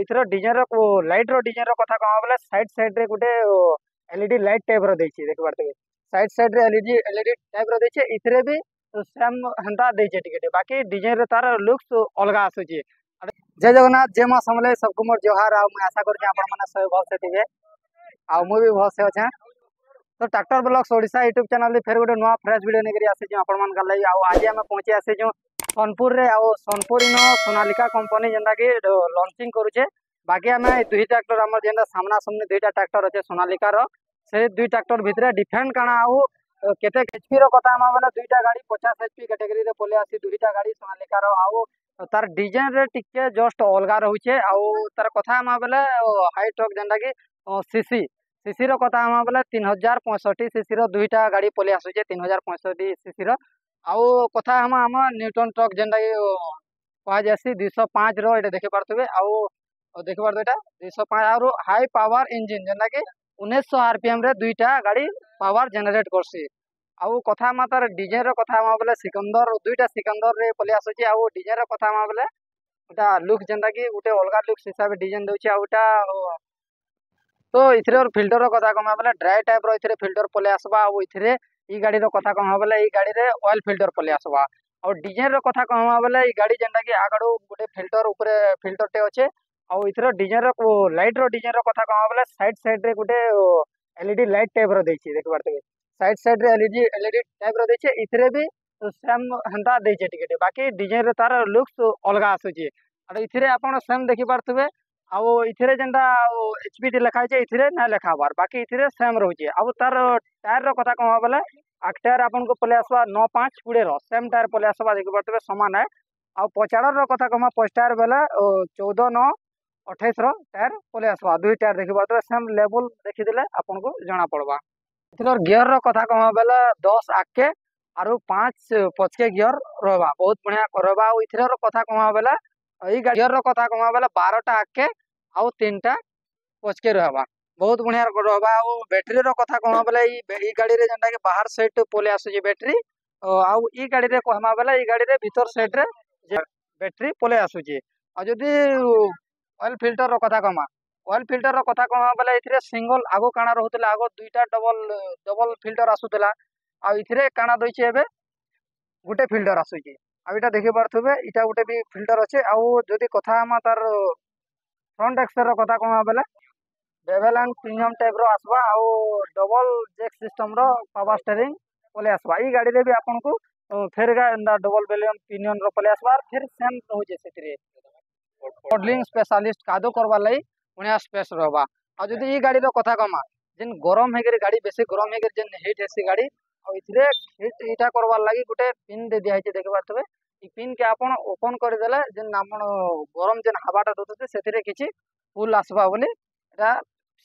Ether design light रो design रो कथा कहबा बोले साइड रे गुटे एलईडी लाइट टाइप रो देछि देख पारते साइड रे एलईडी टाइप रो देछि इथरे भी सेम हंता देछि टिके बाकी डिजाइन रे तार लुक्स अलगा आसुछि। जय जगन्नाथ जय मां समले सबको मोर जोहार आ मैं आशा करछि आपण माने सब भल से थिबे आ मु भी भल से अछि। तो tractor blogs Odisha YouTube channel रे फेर गुटे नवा फ्रेश वीडियो नेकरी आसे आपण मान का लागि आ आज हम पहुंचे आसे जो सोनपुर रे आ सोनपुर इन सोनालिका कंपनी जेंदा कि लॉन्चिंग करूचे बाकी आम दुई ट्रैक्टर आम जेनटा सामना सामने दुईटा ट्रैक्टर अच्छे सोनालिका से दुई ट्रैक्टर भितर डिफरेंट काना आउ केते एचपी रो कथा आम बोले दुईटा गाड़ी 50 एचपी कैटेगरी रे पले आसी दुईटा गाड़ी सोनालिका आउ तार डिजाइन रे टिके जस्ट अलगा रहुचे आउ तार कथा आम बोले हाई टॉक जेनटा कि सीसी सीसी रो कथा आम बोले 3065 सीसी रो दुईटा गाड़ी पले आसुचे 3065 सीसी रो आउ कथा हम आम न्यूटन ट्रक जेनटा कि कह जासी 205 रो एटा देखि पारथबे आउ देखि पारथबे एटा 205 आरो हाई पावर इंजन जेनटा कि 1900 आरपीएम रे दुईटा गाड़ी पावर जनरेट करसी आउ कथा हम तार डिजाइन रो कथा हम बोले सिकंदर दुईटा सिकंदर रे पले आसुचे आउ डिजाइन रो कथा हम बोले एटा लुक जेनटा कि गुटे अलगा लुक हिसाब डिजाइन दोचे आउ एटा तो इथरे फिल्टर कथा कमा बोले ड्राई टाइप रो इथरे फिल्टर पले आसबा आ इथरे ई गाड़ी रो कथा कमा बोले ई गाड़ी रे ऑयल फिल्टर पले आसबा और डिजाइन रो कथा कमा बोले ई गाड़ी जेंटा कि आगडू गुटे फिल्टर ऊपर फिल्टर टे अच्छे आ इथरे डिजाइन रो लाइट रो डिजाइन रो कथा कमा बोले साइड रे गुटे एलईडी लाइट टाइप रो देछि देख पारते साइड रे एलईडी टाइप रो देछि इथरे भी सेम हंता देछि टिके बाकी डिजाइन रे तार लुक्स अलगा आसुछि आ इथरे आपण सेम देखि पारथबे आउ इथरे जेनटा एचपी लिखा है इथरे ना लिखा बार बाकी इथरे सेम रोचे आउ तार टायर रो कथा कहबा बोले आग टायर आपन को पले आसबा 95 20 रो सेम टायर पले आसबा देखि पारथबे समान है आउ पचाड़ रो कथा कहबा पच टायर बेले 14 9 28 रो टायर पले आसबा दुई टायर देखि पारथबे सेम लेवल देखि देले आपन को जाना पड़बा। इथर गियर रो कथा कहबा बेले 10 आके आरो 5 पचके गियर रहबा बहुत बढ़िया करबा आउ इथरे रो कथा कहबा बेले ई गियर रो कथा कहबा बेले 12टा आके आउ 3टा पचके रहबा बहुत बढ़िया रहबा आउ बैटरी रो कथा कहबा बेले ई गाड़ी रे जेंटा कि बाहर साइड पले आसुची बैटरी आउ ई गाड़ी रे कहबा बेले ई गाड़ी रे भीतर साइड रे बैटरी पले आसुची आ जदी ऑयल फिल्टर रो कथा कहमा ऑयल फिल्टर रो कथा कहबा बेले इथरे सिंगल आगो काना रहउतला आगो दुईटा डबल फिल्टर आसुतला आ इथरे काना दोइचे एबे गुटे फिल्टर आसुची आ इटा देखि पारथबे इटा गुटे भी फिल्टर अच्छे आउ जदी कथा हम तार फ्रंट एक्सेल रो कथा कहबा बेले बेवल एंड प्रीमियम टाइप रो आसबा आउ डबल जैक सिस्टम रो पावर स्टीयरिंग पले आसबा ई गाड़ी रे भी आपन को फेर डबल बेलियन प्रीमियम रो पले आसबा फिर सेम रहउजे सेतिरे मॉडलिंग स्पेशलिस्ट कादो करबा लाई बढ़िया स्पेस रहबा आ जदी ई गाड़ी रो कथा कहमा जेन गरम हेगर गाड़ी बेसी गरम हेगर जेन हीट हेसी गाड़ी आ इथरे हीट इटा करबा लागि गुटे पिन दे दिया है देख पारथबे ई पिन के आपण ओपन कर देले जेन आपण गरम जेन हवाटा दोते सेतिरे किछि फुल आसबा बोली एटा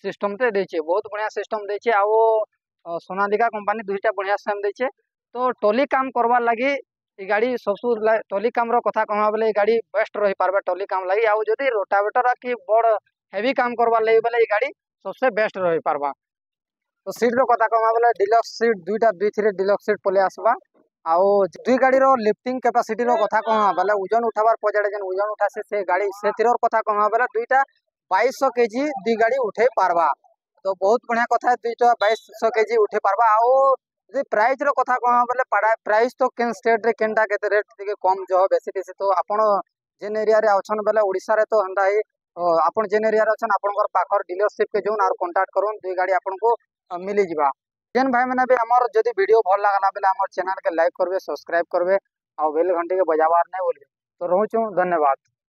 सिस्टम ते देछे बहुत बढ़िया सिस्टम देछे आउ सोनालिका कंपनी दुईटा बढ़िया सेम देछे तो टोली काम करबा लागि ई गाड़ी सबसु टोली काम रो कथा कहबा बोले ई गाड़ी बेस्ट रही पारबा टोली काम लागि आउ जदी रोटावेटर की बड़ हेवी काम करबा लागि बोले ई गाड़ी सबसे बेस्ट रही पारबा। तो सीट रो कथा कहबा बोले डिलक्स सीट दुईटा दुई थ्री डिलक्स सीट पले आसबा आउ दुई गाड़ी रो लिफ्टिंग कैपेसिटी रो कथा कहबा बोले वजन उठाबार पजाडे जेन वजन उठासे से गाड़ी से तिरर कथा कहबा बोले दुईटा 2200 केजी दी गाड़ी उठे पारबा तो बहुत बढ़िया कथा है दुईटा 2200 केजी उठे पारबा आउ जे प्राइस रो कथा कहबा बोले प्राइस तो केन स्टेट रे केनटा केते रेट दिके कम जो बेसी बेसी तो आपण जेन एरिया रे आछन बेले ओडिसा रे तो हंडा ही आपण जेन एरिया रे अछन आपनकर पाखर डीलरशिप के जोन आर कांटेक्ट करून दुई गाड़ी आपन को मिली जिबा। जेन भाई माने भी हमर जदी वीडियो भल लागला बेले हमर चैनल के लाइक करबे सब्सक्राइब करबे आ बेल घंटी के बजावार नै बोलबे तो रहूछु धन्यवाद।